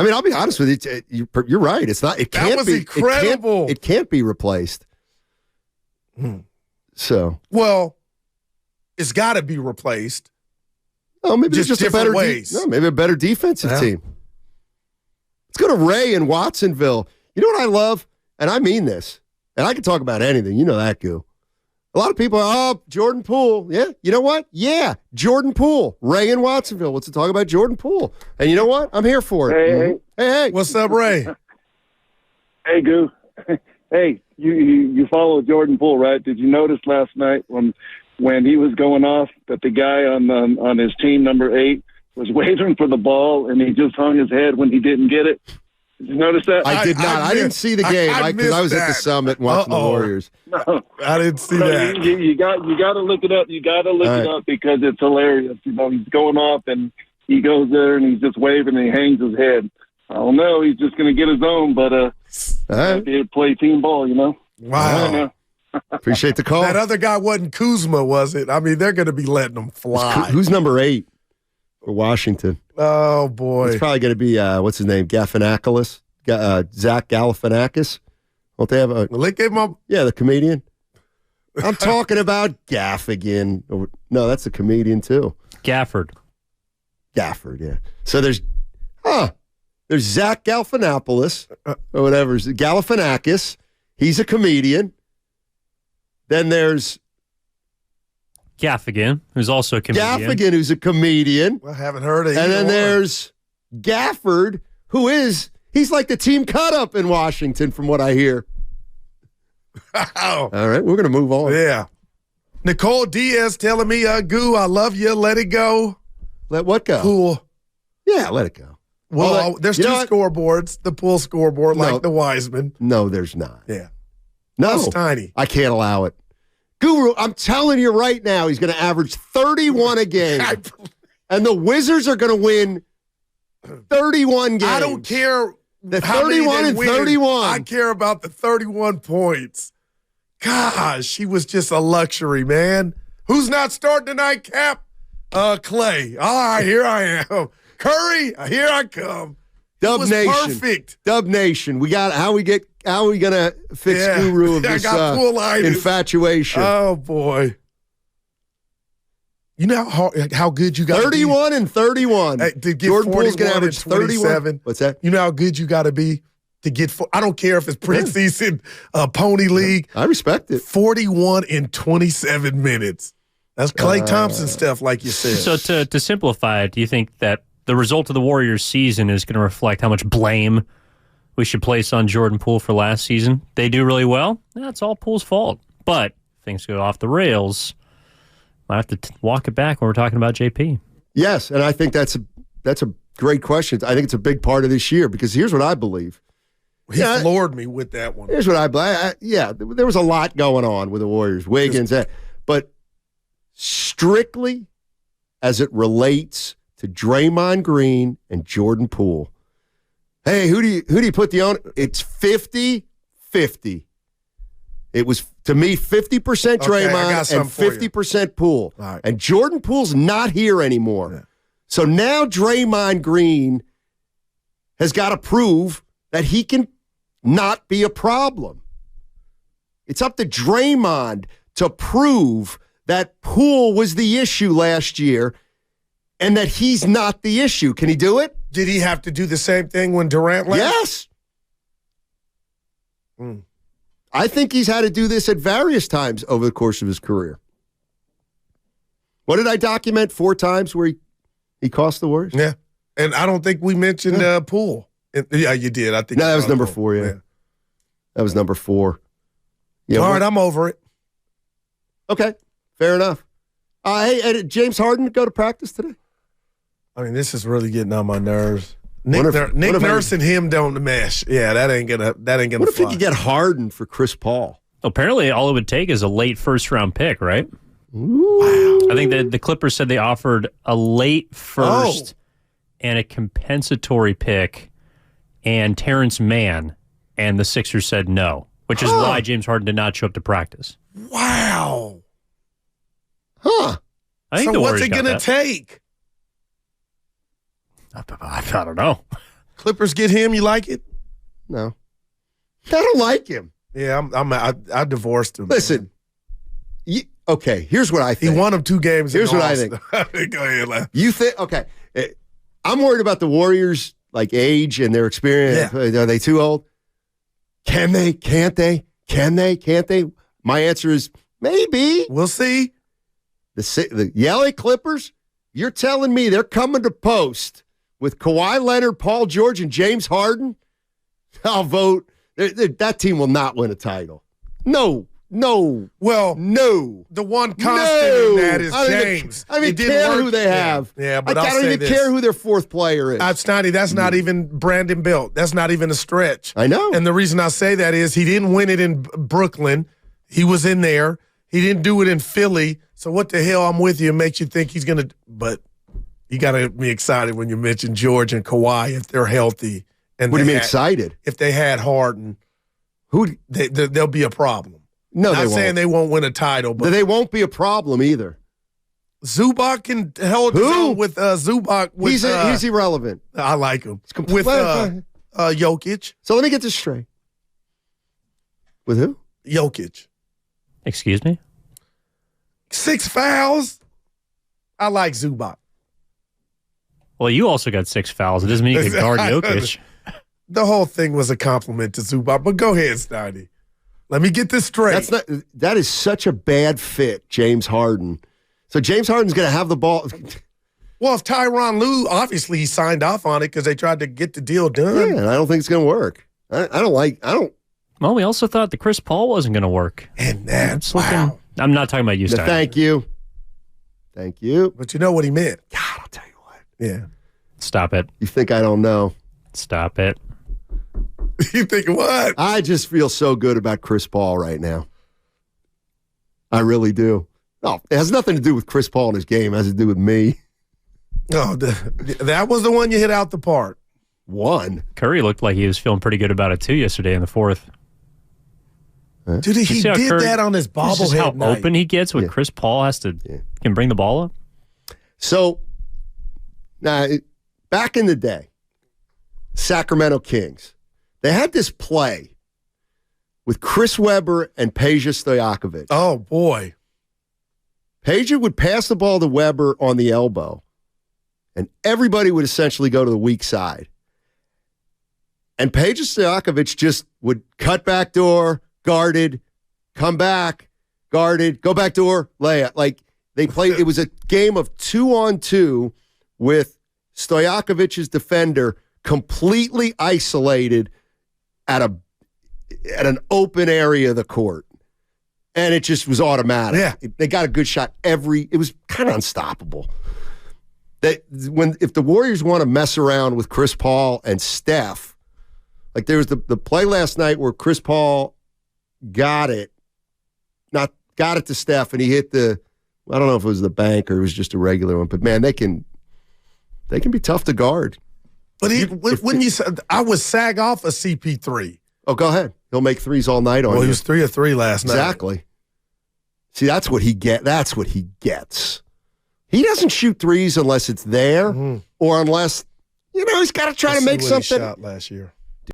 I mean, I'll be honest with you. You're right. It's not. It can't be incredible. It can't be replaced. So, well, it's got to be replaced. Oh, maybe just a better ways. Maybe a better defensive team. Let's go to Ray in Watsonville. You know what I love, and I mean this, and I can talk about anything. You know that, Goo. A lot of people are, Jordan Poole. Yeah, you know what? Yeah, Jordan Poole. Ray in Watsonville wants to talk about Jordan Poole. And you know what? I'm here for it. Hey. What's up, Ray? Hey, Goo. Hey, you follow Jordan Poole, right? Did you notice last night when he was going off that the guy on his team, number 8, was waving for the ball and he just hung his head when he didn't get it? Did you notice that? I did not. I didn't see the game because I was at the summit watching the Warriors. No, I didn't see that. You got to look it up. You got to look it up because it's hilarious. You know, he's going off and he goes there and he's just waving and he hangs his head. I don't know. He's just going to get his own, but play team ball. You know. Wow. Appreciate the call. That other guy wasn't Kuzma, was it? I mean, they're going to be letting them fly. Who's number 8 for Washington? Oh, boy. It's probably going to be, what's his name, Galifianakis? Zach Galifianakis? Won't they have a... Well, they gave him up. Yeah, the comedian. I'm talking about Gaffigan. No, that's a comedian, too. Gafford, yeah. So there's Zach Galifianakis, or whatever. Galifianakis. He's a comedian. Then there's... Gaffigan, who's also a comedian. Gaffigan, who's a comedian. I haven't heard of it. And then there's Gafford, he's like the team cut-up in Washington, from what I hear. Wow. All right, we're going to move on. Yeah. Nicole Diaz telling me, Goo, I love you, let it go. Let what go? Poole. Yeah, let it go. Well, there's 2 scoreboards, the Poole scoreboard, like the Wiseman. No, there's not. Yeah. No. That's tiny. I can't allow it. Guru, I'm telling you right now, he's going to average 31 a game. And the Wizards are going to win 31 games. I don't care. The 31 and 31. I care about the 31 points. Gosh, he was just a luxury, man. Who's not starting tonight, Cap? Clay. All right, here I am. Curry, here I come. Dub Nation. Perfect. Dub Nation. We got how are we gonna fix Guru of this infatuation? Oh boy. You know how good you got 31 and 31. To get Jordan Poole's gonna average 31. What's that? You know how good you got to be to get. I don't care if it's preseason, Pony League. I respect it. 41 in 27 minutes. That's Klay Thompson stuff, like you said. So to simplify it, do you think that the result of the Warriors season is going to reflect how much blame we should place on Jordan Poole for last season? They do really well. That's all Poole's fault. But if things go off the rails, I have to walk it back when we're talking about JP. Yes, and I think that's a great question. I think it's a big part of this year because here's what I believe. He floored me with that one. Here's what I believe. There was a lot going on with the Warriors. Wiggins, but strictly as it relates to Draymond Green and Jordan Poole. Hey, who do you put the on? It's 50-50. It was, to me, 50% Draymond and 50% Poole. Right. And Jordan Poole's not here anymore. Yeah. So now Draymond Green has got to prove that he can not be a problem. It's up to Draymond to prove that Poole was the issue last year and that he's not the issue. Can he do it? Did he have to do the same thing when Durant left? Yes. I think he's had to do this at various times over the course of his career. What did I document 4 times where he cost the Warriors? Yeah. And I don't think we mentioned Poole. Yeah, you did. I think that was number 4, yeah. That was number 4. Yeah, all right, I'm over it. Okay, fair enough. Hey, did James Harden go to practice today? I mean, this is really getting on my nerves. Nick Nurse and him don't mesh. Yeah, that ain't gonna What if fly. we could get Harden for Chris Paul? Apparently, all it would take is a late first-round pick, right? Ooh. I think the Clippers said they offered a late first and a compensatory pick and Terrence Mann, and the Sixers said no, which is why James Harden did not show up to practice. Wow. Huh. I think so what's it going to take? I don't know. Clippers get him. You like it? No. I don't like him. Yeah, I divorced him. Listen, okay, here's what I think. He won him 2 games. Here's what I think. Go ahead, Lance. You think, okay, I'm worried about the Warriors, like age and their experience. Yeah. Are they too old? Can they? Can't they? Can they? Can't they? My answer is maybe. We'll see. The LA Clippers, you're telling me they're coming to post with Kawhi Leonard, Paul George, and James Harden? I'll vote. That team will not win a title. No. Well, no. The one constant in that is James. I don't even It didn't care work. who they have. Yeah, but I don't even care who their 4th player is. Steiny, that's not even Brandon Belt. That's not even a stretch. I know. And the reason I say that is he didn't win it in Brooklyn. He was in there. He didn't do it in Philly. So what the hell, I'm with you, makes you think he's going to – but you got to be excited when you mention George and Kawhi if they're healthy. And what do you mean excited? If they had Harden, there'll be a problem. No, Not they won't. saying they won't win a title, but they won't be a problem either. Zubac can hold his own with Zubac. He's irrelevant. I like him. With Jokic. So let me get this straight. With who? Jokic. Excuse me? 6 fouls. I like Zubac. Well, you also got 6 fouls. It doesn't mean you can guard Jokic. The whole thing was a compliment to Zubac, but go ahead, Steiny. Let me get this straight. That is such a bad fit, James Harden. So James Harden's going to have the ball. Well, if Tyronn Lue, obviously he signed off on it because they tried to get the deal done. Yeah, and I don't think it's going to work. I don't. Well, we also thought that Chris Paul wasn't going to work. And that's wow. I'm not talking about you, Steiny. Thank you. But you know what he meant. God, I'll tell you what. Yeah. Stop it. You think I don't know? Stop it. You think what? I just feel so good about Chris Paul right now. I really do. No, it has nothing to do with Chris Paul and his game. It has to do with me. No, that was the one you hit out the park. One. Curry looked like he was feeling pretty good about it, too, yesterday in the 4th. Dude, he did Curry, that on his bobblehead how night. open he gets when Chris Paul can bring the ball up. So, now, back in the day, Sacramento Kings, they had this play with Chris Webber and Peja Stojakovic. Oh, boy. Peja would pass the ball to Webber on the elbow, and everybody would essentially go to the weak side. And Peja Stojakovic just would cut back door, guarded, come back, guarded, go back door, layup. Like they played, it was a game of 2-on-2 with Stojakovic's defender completely isolated at an open area of the court. And it just was automatic. Yeah. They got a good shot it was kind of unstoppable. If the Warriors want to mess around with Chris Paul and Steph, like there was the play last night where Chris Paul got it to Steph and he hit I don't know if it was the bank or it was just a regular one, but man, they can be tough to guard. But I would sag off a CP3. Oh, go ahead. He'll make threes all night on you. Well, he was 3 of 3 last night. Exactly. See, that's what he gets. He doesn't shoot threes unless it's there or unless, he's got to try to make something. What he shot last year.